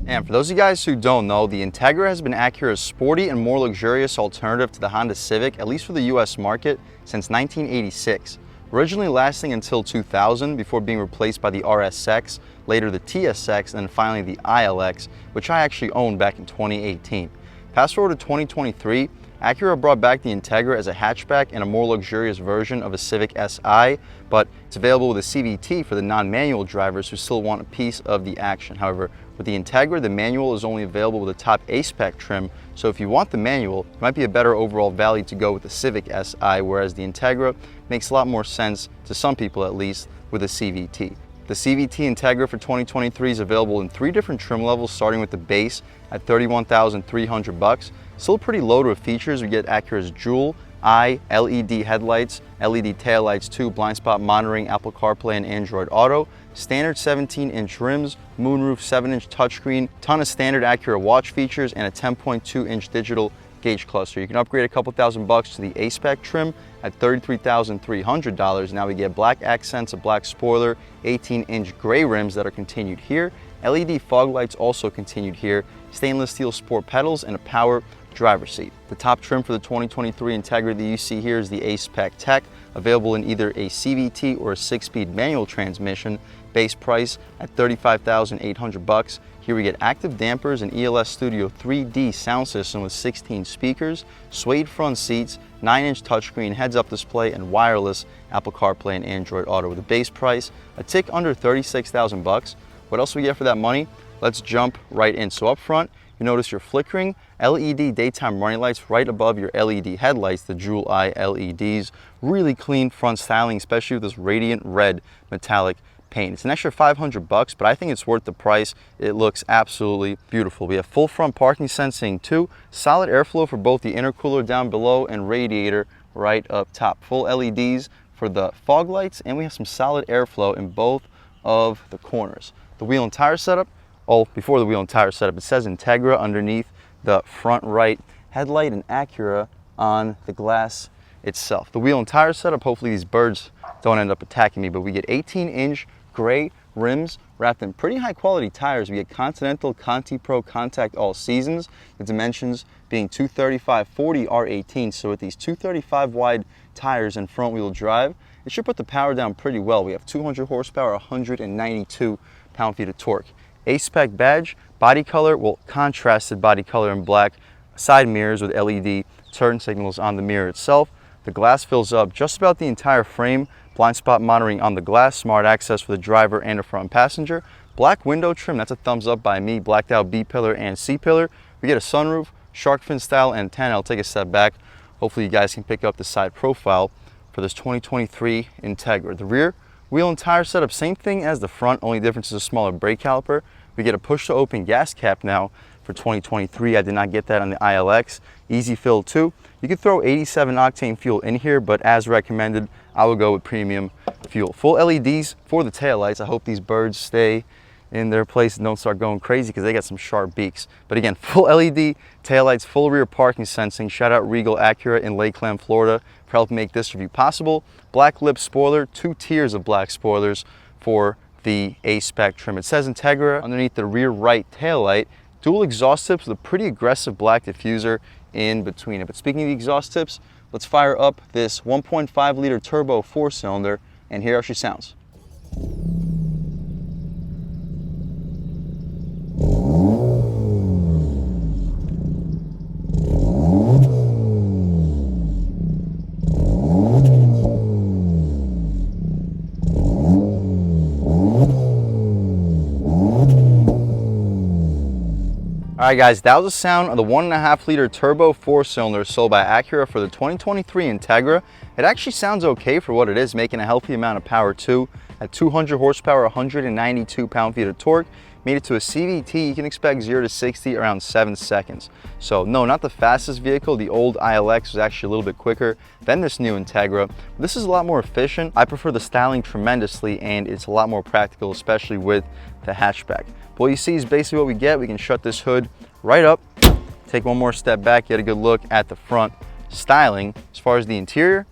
And for those of you guys who don't know, the Integra has been Acura's sporty and more luxurious alternative to the Honda Civic, at least for the US market, since 1986. Originally lasting until 2000 before being replaced by the RSX, later the TSX, and then finally the ILX, which I actually owned back in 2018. Fast forward to 2023, Acura brought back the Integra as a hatchback and a more luxurious version of a Civic Si, but it's available with a CVT for the non-manual drivers who still want a piece of the action. However, with the Integra, the manual is only available with the top A-Spec trim, so if you want the manual, it might be a better overall value to go with the Civic Si, whereas the Integra makes a lot more sense, to some people at least, with a CVT. The CVT Integra for 2023 is available in 3 different trim levels, starting with the base at $31,300. Still pretty loaded with features. We get Acura's dual eye LED headlights, LED taillights too, blind spot monitoring, Apple CarPlay and Android Auto, standard 17-inch rims, moonroof 7-inch touchscreen, ton of standard Acura watch features, and a 10.2-inch digital gauge cluster. You can upgrade a couple $1,000 to the A-Spec trim at $33,300. Now we get black accents, a black spoiler, 18-inch gray rims that are continued here, LED fog lights also continued here, stainless steel sport pedals, and a power driver's seat. The top trim for the 2023 Integra that you see here is the A-Spec Tech, available in either a CVT or a 6-speed manual transmission. Base price at $35,800. Here we get active dampers and ELS Studio 3D sound system with 16 speakers, suede front seats, 9-inch touchscreen heads-up display, and wireless Apple CarPlay and Android Auto with a base price a tick under $36,000. What else we get for that money? Let's jump right in. So up front, you notice your flickering LED daytime running lights right above your LED headlights, the dual eye LEDs. Really clean front styling, especially with this radiant red metallic paint. It's an extra $500, but I think it's worth the price. It looks absolutely beautiful. We have full front parking sensing too, solid airflow for both the intercooler down below and radiator right up top. Full LEDs for the fog lights, and we have some solid airflow in both of the corners. The wheel and tire setup, before the wheel and tire setup, it says Integra underneath the front right headlight and Acura on the glass itself. The wheel and tire setup, hopefully these birds don't end up attacking me, but we get 18-inch gray rims wrapped in pretty high quality tires. We get Continental Conti Pro Contact all seasons, the dimensions being 235/40 R18. So with these 235 wide tires and front wheel drive, it should put the power down pretty well. We have 200 horsepower, 192 pound-feet of torque. A-Spec badge, body color, well, contrasted body color in black, side mirrors with LED turn signals on the mirror itself. The glass fills up just about the entire frame, blind spot monitoring on the glass, smart access for the driver and the front passenger. Black window trim, that's a thumbs up by me, blacked out B-pillar and C-pillar. We get a sunroof, shark fin style antenna. I'll take a step back. Hopefully you guys can pick up the side profile for this 2023 Integra. The rear wheel and tire setup, same thing as the front, only difference is a smaller brake caliper. We get a push to open gas cap now for 2023. I did not get that on the ILX. Easy fill too. You could throw 87 octane fuel in here, but as recommended, I would go with premium fuel. Full LEDs for the taillights. I hope these birds stay in their place and don't start going crazy because they got some sharp beaks. But again, full LED taillights, full rear parking sensing. Shout out Regal Acura in Lakeland, Florida for helping make this review possible. Black lip spoiler, 2 tiers of black spoilers for the A-Spec trim. It says Integra underneath the rear right taillight. Dual exhaust tips with a pretty aggressive black diffuser in between it. But speaking of the exhaust tips, let's fire up this 1.5 liter turbo 4-cylinder and hear how she sounds. Alright guys, that was the sound of the 1.5 liter turbo 4-cylinder sold by Acura for the 2023 Integra. It actually sounds okay for what it is, making a healthy amount of power too. At 200 horsepower, 192 pound-feet of torque, made it to a CVT, you can expect 0 to 60 around 7 seconds. So no, not the fastest vehicle. The old ILX was actually a little bit quicker than this new Integra. This is a lot more efficient. I prefer the styling tremendously, and it's a lot more practical, especially with the hatchback. But what you see is basically what we get. We can shut this hood right up, take one more step back, get a good look at the front styling. As far as the interior,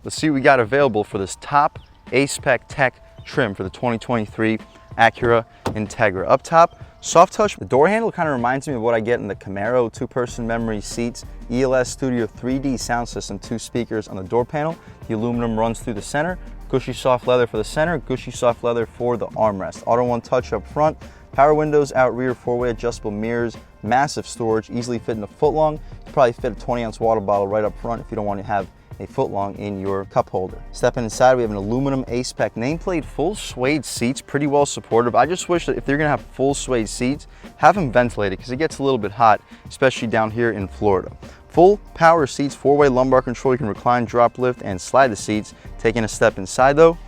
let's see what we got available for this top A-Spec Tech trim for the 2023 Acura Integra. Up top, Soft touch, the door handle kind of reminds me of what I get in the Camaro 2-person memory seats. ELS Studio 3D sound system, 2 speakers on the door panel. The aluminum runs through the center. Gushy soft leather for the center, gushy soft leather for the armrest. Auto one touch up front, power windows out rear, 4-way adjustable mirrors, massive storage, easily fit in a foot long. You could probably fit a 20-ounce water bottle right up front if you don't want to have a foot long in your cup holder. Stepping inside, we have an aluminum A-Spec nameplate, full suede seats, pretty well supportive. I just wish that if they're gonna have full suede seats, have them ventilated because it gets a little bit hot, especially down here in Florida. Full power seats, 4-way lumbar control. You can recline, drop, lift, and slide the seats. Taking a step inside though,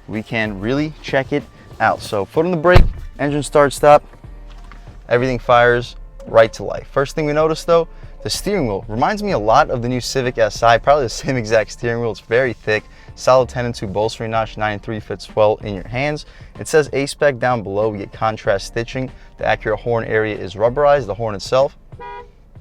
we can really check it out. So foot on the brake, engine start, stop, everything fires right to life. First thing we notice though, the steering wheel reminds me a lot of the new Civic Si, probably the same exact steering wheel. It's very thick, solid 10-2 bolstering notch, 9-3 fits well in your hands. It says A-Spec down below. We get contrast stitching. The Acura horn area is rubberized, the horn itself.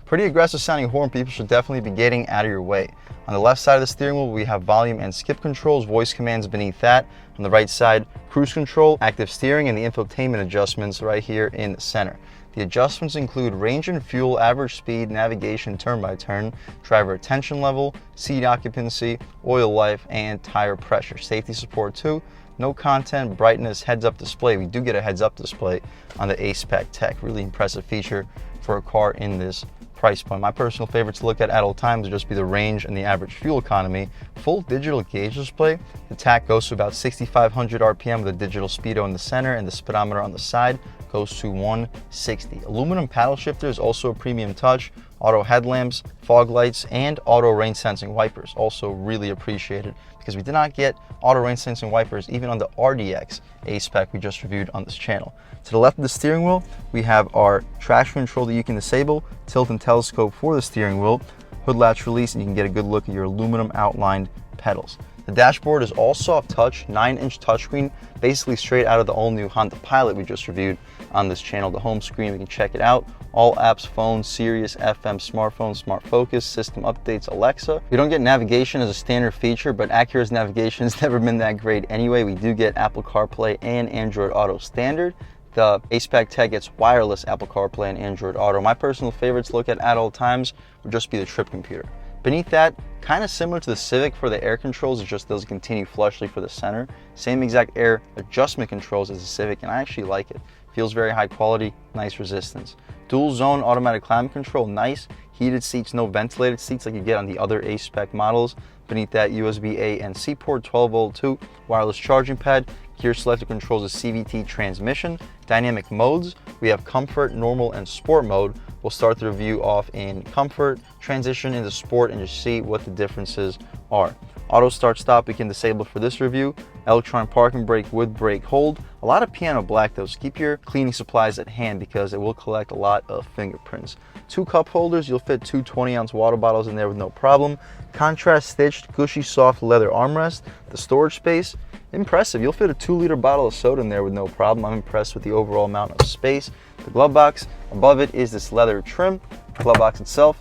Pretty aggressive sounding horn, people should definitely be getting out of your way. On the left side of the steering wheel, we have volume and skip controls, voice commands beneath that. On the right side, cruise control, active steering, and the infotainment adjustments right here in the center. The adjustments include range and fuel, average speed, navigation, turn by turn, driver attention level, seat occupancy, oil life, and tire pressure. Safety support too. No content, brightness, heads-up display. We do get a heads-up display on the A-Spec Tech. Really impressive feature for a car in this price point. My personal favorite to look at all times would just be the range and the average fuel economy. Full digital gauge display. The tach goes to about 6,500 RPM with a digital speedo in the center, and the speedometer on the side goes to 160. Aluminum paddle shifter is also a premium touch. Auto headlamps, fog lights, and auto rain sensing wipers. Also really appreciated because we did not get auto rain sensing wipers even on the RDX A-Spec we just reviewed on this channel. To the left of the steering wheel, we have our traction control that you can disable, tilt and telescope for the steering wheel, hood latch release, and you can get a good look at your aluminum outlined pedals. The dashboard is all soft touch, 9-inch touchscreen, basically straight out of the all new Honda Pilot we just reviewed on this channel. The home screen, we can check it out. All apps, phone, Sirius, FM, smartphone, smart focus, system updates, Alexa. We don't get navigation as a standard feature, but Acura's navigation has never been that great anyway. We do get Apple CarPlay and Android Auto standard. The A-Spec Tech gets wireless Apple CarPlay and Android Auto. My personal favorites to look at all times would just be the trip computer. Beneath that, kind of similar to the Civic for the air controls, it just doesn't continue flushly for the center. Same exact air adjustment controls as the Civic, and I actually like it. Feels very high quality, nice resistance. Dual zone automatic climate control, nice. Heated seats, no ventilated seats like you get on the other A-Spec models. Beneath that, USB-A and C port, 12-volt 2, wireless charging pad. Gear selector controls a CVT transmission. Dynamic modes, we have comfort, normal, and sport mode. We'll start the review off in comfort, transition into sport, and just see what the differences are. Auto start stop we can disable for this review. Electronic parking brake with brake hold. A lot of piano black though, so keep your cleaning supplies at hand because it will collect a lot of fingerprints. 2 cup holders, you'll fit 2 20-ounce water bottles in there with no problem. Contrast stitched, gushy soft leather armrest. The storage space, impressive. You'll fit a 2-liter bottle of soda in there with no problem. I'm impressed with the overall amount of space. The glove box, above it is this leather trim. The glove box itself,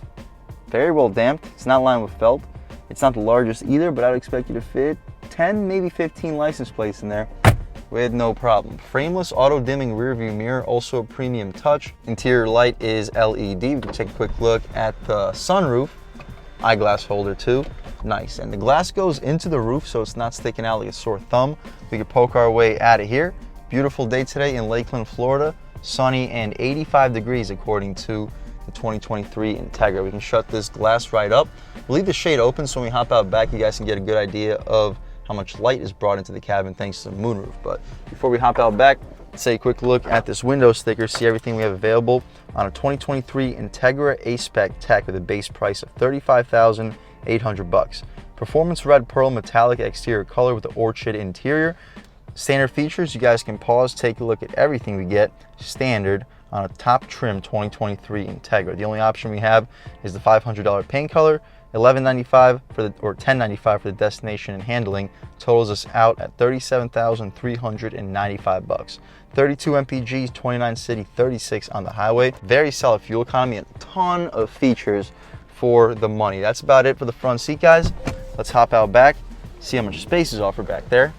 very well damped. It's not lined with felt. It's not the largest either, but I'd expect you to fit 10, maybe 15 license plates in there with no problem. Frameless auto dimming rear view mirror, also a premium touch. Interior light is LED. We can take a quick look at the sunroof. Eyeglass holder too, nice. And the glass goes into the roof so it's not sticking out like a sore thumb. We could poke our way out of here. Beautiful day today in Lakeland, Florida. Sunny and 85 degrees according to the 2023 Integra. We can shut this glass right up. We'll leave the shade open so when we hop out back, you guys can get a good idea of how much light is brought into the cabin thanks to the moonroof. But before we hop out back, let's take a quick look at this window sticker, see everything we have available on a 2023 Integra A-Spec Tech with a base price of $35,800. Performance red pearl metallic exterior color with the orchid interior. Standard features, you guys can pause, take a look at everything we get standard on a top trim 2023 Integra. The only option we have is the $500 paint color. $11.95 for the, or $10.95 for the destination and handling, totals us out at $37,395. 32 mpgs, 29 city, 36 on the highway. Very solid fuel economy and a ton of features for the money. That's about it for the front seat, guys. Let's hop out back, see how much space is offered back there,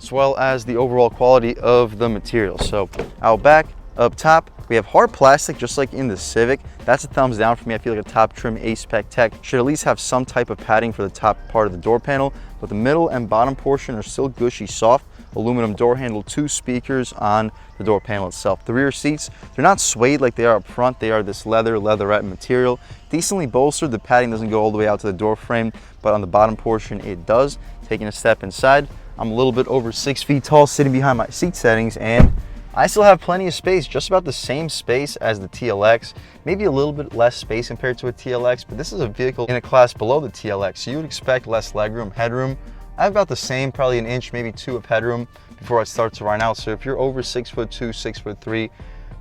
as well as the overall quality of the material. So out back, Up top, we have hard plastic, just like in the Civic. That's a thumbs down for me. I feel like a top trim A-Spec tech should at least have some type of padding for the top part of the door panel, but the middle and bottom portion are still gushy soft. Aluminum door handle, 2 speakers on the door panel itself. The rear seats, they're not suede like they are up front. They are this leatherette material. Decently bolstered. The padding doesn't go all the way out to the door frame, but on the bottom portion it does. Taking a step inside, I'm a little bit over 6 feet tall sitting behind my seat settings, and I still have plenty of space, just about the same space as the TLX, maybe a little bit less space compared to a TLX, but this is a vehicle in a class below the TLX, so you would expect less legroom, headroom. I have about the same, probably an inch, maybe 2 of headroom before I start to run out. So if you're over 6'2", 6'3",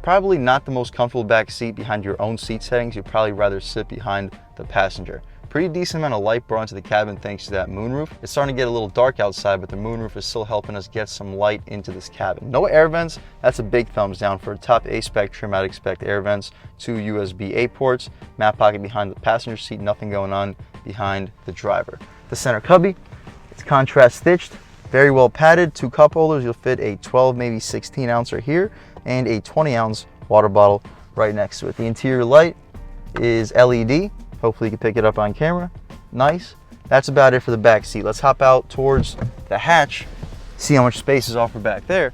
probably not the most comfortable back seat behind your own seat settings. You'd probably rather sit behind the passenger. Pretty decent amount of light brought into the cabin thanks to that moonroof. It's starting to get a little dark outside, but the moonroof is still helping us get some light into this cabin. No air vents, that's a big thumbs down. For a top A-Spec trim, I'd expect air vents, 2 USB-A ports, mat pocket behind the passenger seat, nothing going on behind the driver. The center cubby, it's contrast stitched, very well padded, 2 cup holders. You'll fit a 12, maybe 16 ouncer here, and a 20 ounce water bottle right next to it. The interior light is LED. Hopefully you can pick it up on camera. Nice. That's about it for the back seat. Let's hop out towards the hatch, see how much space is offered back there,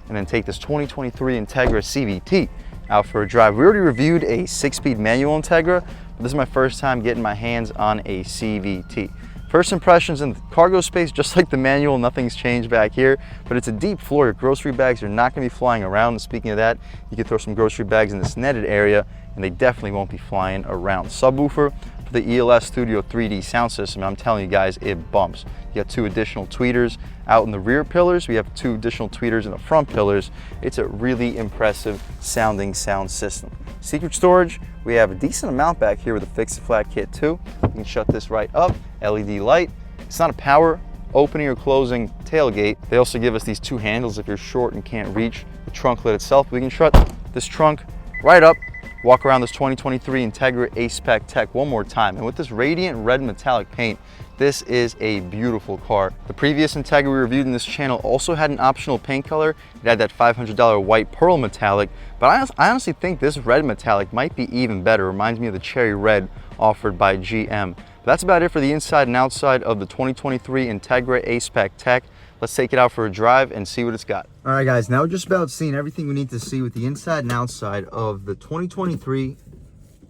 and then take this 2023 Integra CVT out for a drive. We already reviewed a 6-speed manual Integra, but this is my first time getting my hands on a CVT. First impressions in the cargo space, just like the manual, nothing's changed back here, but it's a deep floor. Your grocery bags are not going to be flying around. And speaking of that, you can throw some grocery bags in this netted area, and they definitely won't be flying around. Subwoofer for the ELS Studio 3D sound system. I'm telling you guys, it bumps. You got 2 additional tweeters out in the rear pillars. We have 2 additional tweeters in the front pillars. It's a really impressive sounding sound system. Secret storage, we have a decent amount back here with a fix-it-flat kit too. You can shut this right up, LED light. It's not a power opening or closing tailgate. They also give us these 2 handles if you're short and can't reach the trunk lid itself. We can shut this trunk right up, walk around this 2023 Integra A-Spec tech one more time. And with this radiant red metallic paint, this is a beautiful car. The previous Integra we reviewed in this channel also had an optional paint color. It had that $500 white pearl metallic, but I honestly think this red metallic might be even better. It reminds me of the cherry red offered by GM. But that's about it for the inside and outside of the 2023 Integra A-Spec tech. Let's take it out for a drive and see what it's got. All right, guys, now we're just about seeing everything we need to see with the inside and outside of the 2023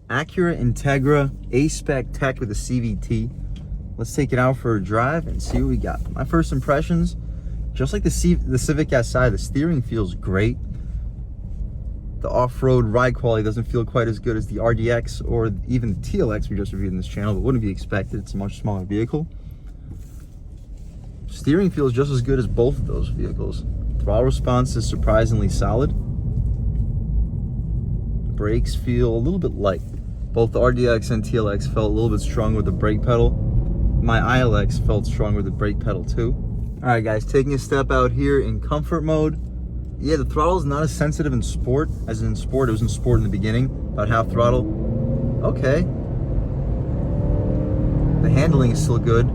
Acura Integra A-Spec tech with a CVT. Let's take it out for a drive and see what we got. My first impressions, just like the Civic SI, the steering feels great. The off-road ride quality doesn't feel quite as good as the RDX or even the TLX we just reviewed in this channel, but wouldn't be expected. It's a much smaller vehicle. Steering feels just as good as both of those vehicles. Throttle response is surprisingly solid. Brakes feel a little bit light. Both the RDX and TLX felt a little bit stronger with the brake pedal. My ILX felt stronger with the brake pedal too. All right, guys, taking a step out here in comfort mode. Yeah, the throttle is not as sensitive in sport as in sport. It was in sport in the beginning, about half throttle. Okay. The handling is still good.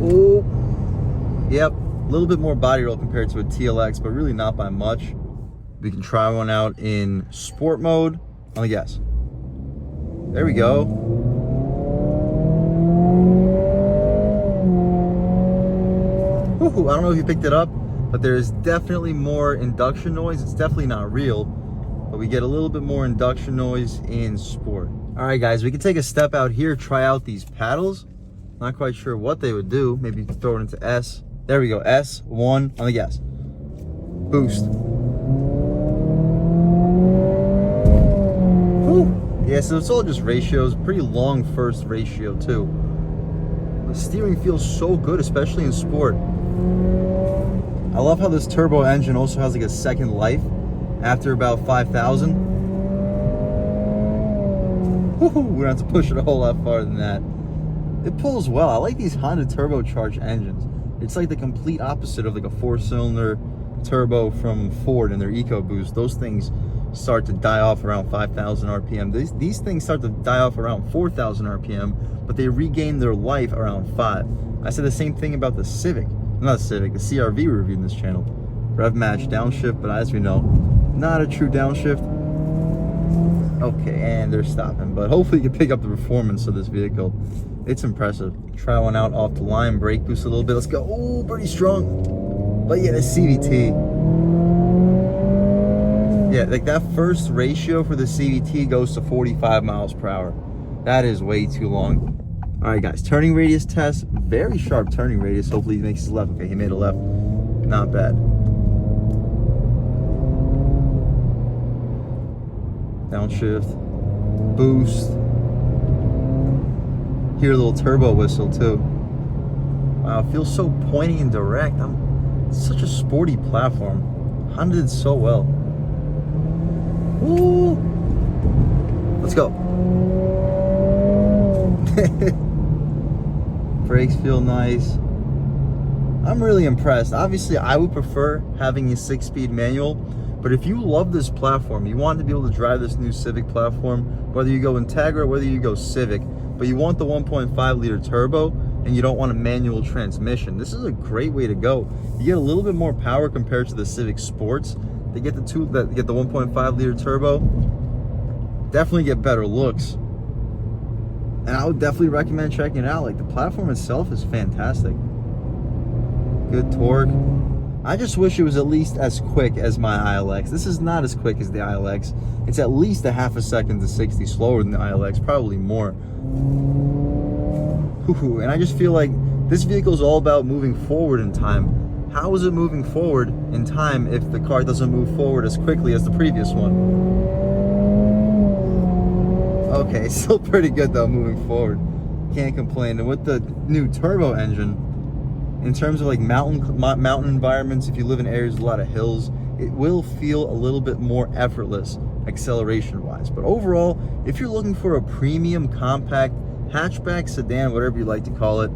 Oh. Yep, a little bit more body roll compared to a TLX, but really not by much. We can try one out in sport mode on the gas. There we go. Ooh, I don't know if you picked it up, but there's definitely more induction noise. It's definitely not real, but we get a little bit more induction noise in sport. All right, guys, we can take a step out here, try out these paddles. Not quite sure what they would do. Maybe you can throw it into S. There we go, S1 on the gas. Boost. Whew. Yeah, so it's all just ratios. Pretty long first ratio too. The steering feels so good, especially in sport. I love how this turbo engine also has like a second life after about 5,000. We don't have to push it a whole lot farther than that. It pulls well. I like these Honda turbocharged engines. It's like the complete opposite of like a 4-cylinder turbo from Ford and their EcoBoost. Those things start to die off around 5,000 RPM. These things start to die off around 4,000 RPM, but they regain their life around 5. I said the same thing about the Civic. Not the Civic, the CRV we reviewed in this channel. Rev match downshift, but as we know, Not a true downshift. Okay, and they're stopping, but hopefully you can pick up the performance of this vehicle. It's impressive. Try one out off the line, brake boost a little bit. Let's go. Oh, pretty strong. But yeah, the CVT. Yeah, like that first ratio for the CVT goes to 45 miles per hour. That is way too long. All right, guys, turning radius test. Very sharp turning radius. Hopefully he makes his left. Okay, he made a left. Not bad. Downshift, boost. Hear a little turbo whistle too. Wow, it feels so pointy and direct. It's such a sporty platform. Honda did so well. Woo! Let's go. Brakes feel nice. I'm really impressed. Obviously, I would prefer having a 6-speed manual, but if you love this platform, you want to be able to drive this new Civic platform, whether you go Integra, whether you go Civic, but you want the 1.5 liter turbo and you don't want a manual transmission, this is a great way to go. You get a little bit more power compared to the Civic Sports. They get the 1.5 liter turbo, definitely get better looks. And I would definitely recommend checking it out. Like, the platform itself is fantastic. Good torque. I just wish it was at least as quick as my ILX. This is not as quick as the ILX. It's at least a half a second to 60 slower than the ILX, probably more. And I just feel like this vehicle is all about moving forward in time. How is it moving forward in time if the car doesn't move forward as quickly as the previous one? Okay, still pretty good though, moving forward. Can't complain. And with the new turbo engine, in terms of like mountain environments, if you live in areas with a lot of hills, it will feel a little bit more effortless acceleration wise. But overall, if you're looking for a premium compact hatchback sedan, whatever you like to call it,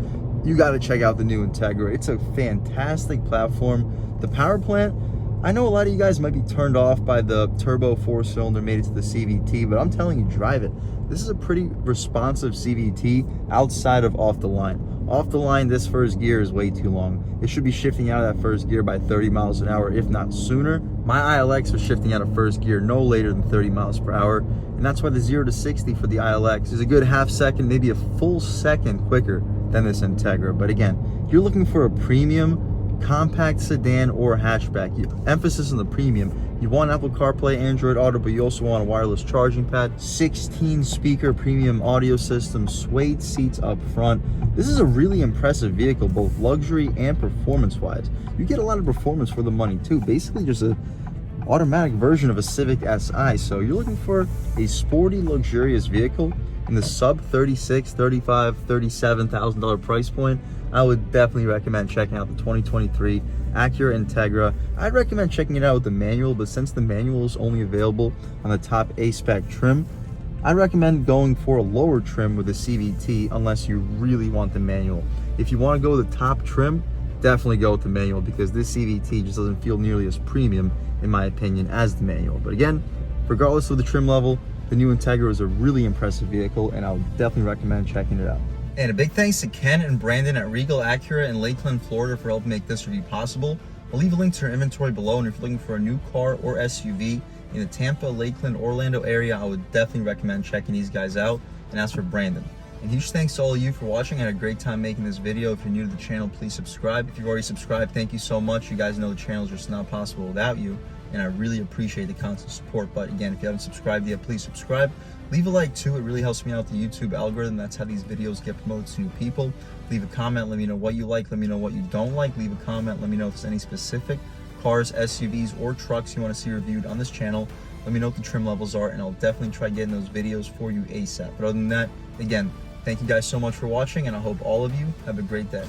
you got to check out the new Integra. It's a fantastic platform. The power plant, I know a lot of you guys might be turned off by the turbo 4-cylinder made it to the CVT, but I'm telling you, drive it. This is a pretty responsive CVT outside of off the line. Off the line, this first gear is way too long. It should be shifting out of that first gear by 30 miles an hour, if not sooner. My ILX was shifting out of first gear no later than 30 miles per hour, and that's why the 0 to 60 for the ILX is a good half second, maybe a full second quicker than this Integra. But again, if you're looking for a premium compact sedan or hatchback, emphasis on the premium, you want Apple CarPlay, Android Auto, but you also want a wireless charging pad, 16 speaker premium audio system, suede seats up front. This is a really impressive vehicle, both luxury and performance wise. You get a lot of performance for the money too. Basically just a automatic version of a Civic Si. So you're looking for a sporty, luxurious vehicle in the sub $36,000, $35,000, $37,000 price point. I would definitely recommend checking out the 2023 Acura Integra. I'd recommend checking it out with the manual, but since the manual is only available on the top A-Spec trim, I'd recommend going for a lower trim with the CVT unless you really want the manual. If you want to go with the top trim, definitely go with the manual, because this CVT just doesn't feel nearly as premium, in my opinion, as the manual. But again, regardless of the trim level, the new Integra is a really impressive vehicle, and I would definitely recommend checking it out. And a big thanks to Ken and Brandon at Regal Acura in Lakeland, Florida for helping make this review possible. I'll leave a link to their inventory below, and if you're looking for a new car or SUV in the Tampa, Lakeland, Orlando area, I would definitely recommend checking these guys out. And as for Brandon, and huge thanks to all of you for watching. I had a great time making this video. If you're new to the channel, please subscribe. If you've already subscribed, thank you so much. You guys know the channel is just not possible without you, and I really appreciate the constant support. But again, if you haven't subscribed yet, please subscribe. Leave a like too, it really helps me out with the YouTube algorithm. That's how these videos get promoted to new people. Leave a comment, let me know what you like, let me know what you don't like. Leave a comment, let me know if there's any specific cars, SUVs, or trucks you want to see reviewed on this channel. Let me know what the trim levels are, and I'll definitely try getting those videos for you ASAP. But other than that, again, thank you guys so much for watching, and I hope all of you have a great day.